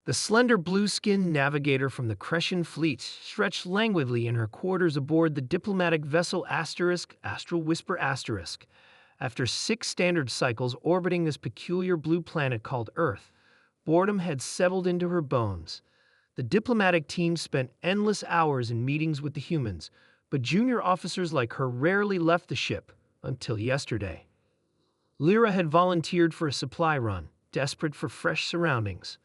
The slender blue-skinned navigator from the Crescent fleet stretched languidly in her quarters aboard the diplomatic vessel Astral Whisper *. After 6 standard cycles orbiting this peculiar blue planet called Earth, boredom had settled into her bones. The diplomatic team spent endless hours in meetings with the humans, but junior officers like her rarely left the ship until yesterday. Lyra had volunteered for a supply run, desperate for fresh surroundings.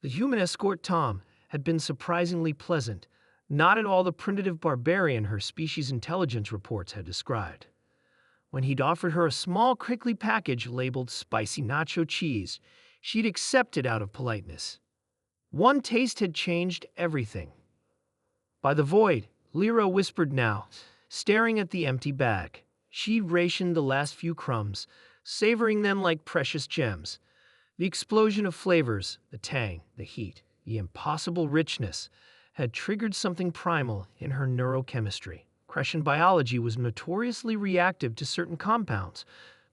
The human escort Tom had been surprisingly pleasant, not at all the primitive barbarian her species' intelligence reports had described. When he'd offered her a small crinkly package labeled spicy nacho cheese, she'd accepted out of politeness. One taste had changed everything. By the void, Lyra whispered now, staring at the empty bag. She'd rationed the last few crumbs, savoring them like precious gems. The explosion of flavors, the tang, the heat, the impossible richness, had triggered something primal in her neurochemistry. Crescent biology was notoriously reactive to certain compounds,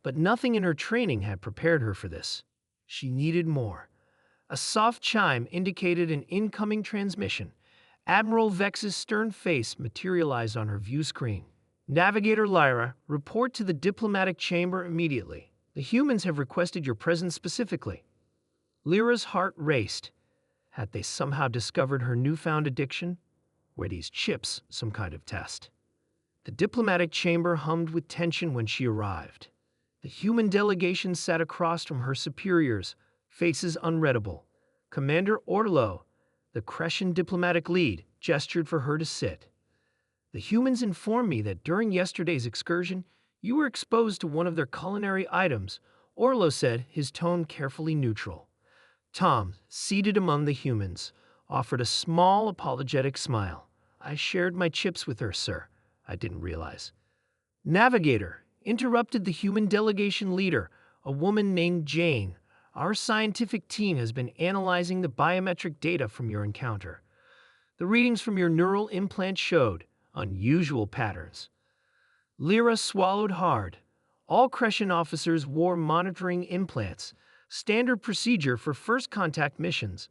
but nothing in her training had prepared her for this. She needed more. A soft chime indicated an incoming transmission. Admiral Vex's stern face materialized on her view screen. Navigator Lyra, report to the diplomatic chamber immediately. The humans have requested your presence specifically. Lyra's heart raced. Had they somehow discovered her newfound addiction? Were these chips some kind of test? The diplomatic chamber hummed with tension when she arrived. The human delegation sat across from her superiors, faces unreadable. Commander Orlo, the Crescent diplomatic lead, gestured for her to sit. The humans informed me that during yesterday's excursion, you were exposed to one of their culinary items, Orlo said, his tone carefully neutral. Tom, seated among the humans, offered a small, apologetic smile. I shared my chips with her, sir. I didn't realize. Navigator, interrupted the human delegation leader, a woman named Jane. Our scientific team has been analyzing the biometric data from your encounter. The readings from your neural implant showed unusual patterns. Lyra swallowed hard. All Crescent officers wore monitoring implants, standard procedure for first contact missions.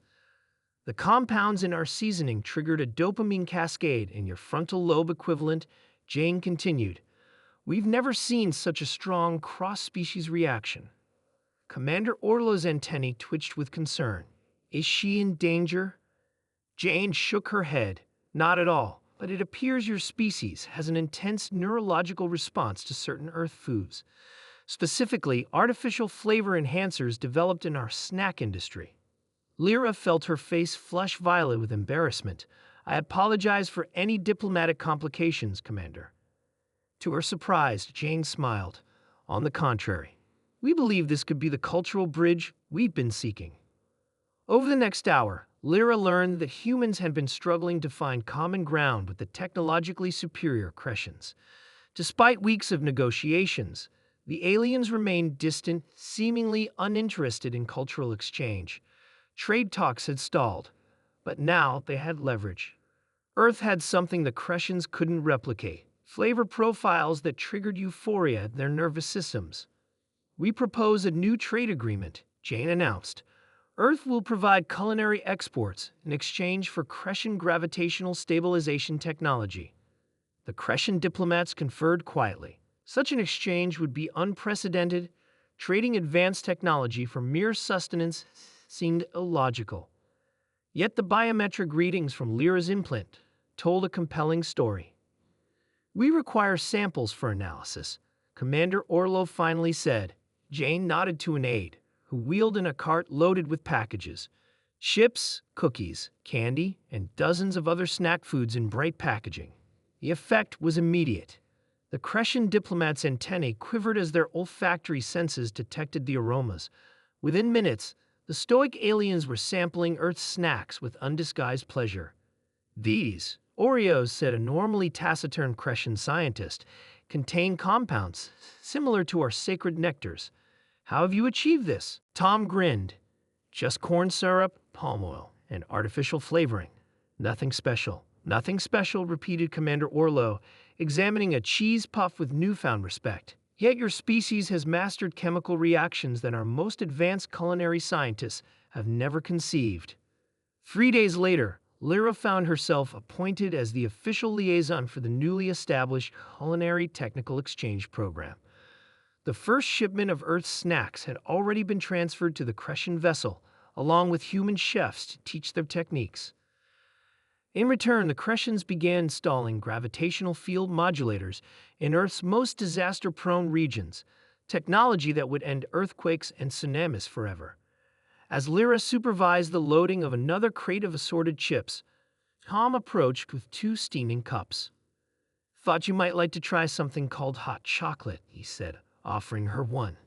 The compounds in our seasoning triggered a dopamine cascade in your frontal lobe equivalent, Jane continued. We've never seen such a strong cross-species reaction. Commander Orlo's antennae twitched with concern. Is she in danger? Jane shook her head. Not at all. But it appears your species has an intense neurological response to certain Earth foods, specifically artificial flavor enhancers developed in our snack industry. Lyra felt her face flush violet with embarrassment. I apologize for any diplomatic complications, Commander. To her surprise, Jane smiled. On the contrary, we believe this could be the cultural bridge we've been seeking. Over the next hour, Lyra learned that humans had been struggling to find common ground with the technologically superior Crescents. Despite weeks of negotiations, the aliens remained distant, seemingly uninterested in cultural exchange. Trade talks had stalled, but now they had leverage. Earth had something the Crescents couldn't replicate, flavor profiles that triggered euphoria in their nervous systems. We propose a new trade agreement, Jane announced. Earth will provide culinary exports in exchange for Crescent gravitational stabilization technology. The Crescent diplomats conferred quietly. Such an exchange would be unprecedented. Trading advanced technology for mere sustenance seemed illogical. Yet the biometric readings from Lyra's implant told a compelling story. We require samples for analysis, Commander Orlo finally said. Jane nodded to an aide, who wheeled in a cart loaded with packages. Chips, cookies, candy, and dozens of other snack foods in bright packaging. The effect was immediate. The Crescent diplomats' antennae quivered as their olfactory senses detected the aromas. Within minutes, the stoic aliens were sampling Earth's snacks with undisguised pleasure. These, Oreos, said a normally taciturn Crescent scientist, contain compounds similar to our sacred nectars. How have you achieved this? Tom grinned. Just corn syrup, palm oil, and artificial flavoring. Nothing special. Nothing special, repeated Commander Orlo, examining a cheese puff with newfound respect. Yet your species has mastered chemical reactions that our most advanced culinary scientists have never conceived. 3 days later, Lyra found herself appointed as the official liaison for the newly established Culinary Technical Exchange Program. The first shipment of Earth's snacks had already been transferred to the Crescent vessel, along with human chefs to teach their techniques. In return, the Crescents began installing gravitational field modulators in Earth's most disaster-prone regions, technology that would end earthquakes and tsunamis forever. As Lyra supervised the loading of another crate of assorted chips, Tom approached with 2 steaming cups. "Thought you might like to try something called hot chocolate," he said, offering her one.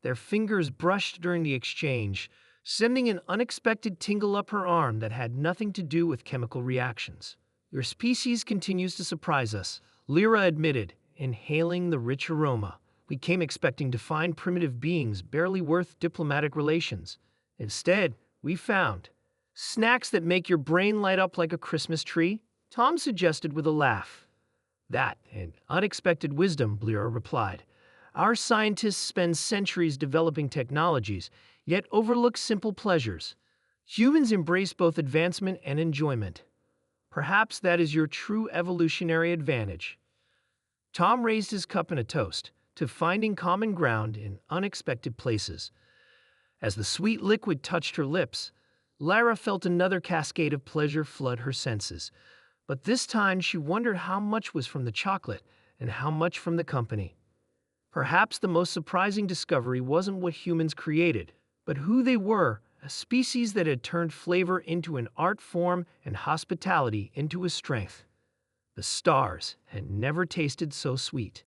Their fingers brushed during the exchange, sending an unexpected tingle up her arm that had nothing to do with chemical reactions. "Your species continues to surprise us," Lyra admitted, inhaling the rich aroma. "We came expecting to find primitive beings barely worth diplomatic relations. Instead, we found snacks that make your brain light up like a Christmas tree," Tom suggested with a laugh. "That and unexpected wisdom," Lyra replied. "Our scientists spend centuries developing technologies, yet overlook simple pleasures. Humans embrace both advancement and enjoyment. Perhaps that is your true evolutionary advantage." Tom raised his cup in a toast to finding common ground in unexpected places. As the sweet liquid touched her lips, Lyra felt another cascade of pleasure flood her senses. But this time she wondered how much was from the chocolate and how much from the company. Perhaps the most surprising discovery wasn't what humans created, but who they were, a species that had turned flavor into an art form and hospitality into a strength. The stars had never tasted so sweet.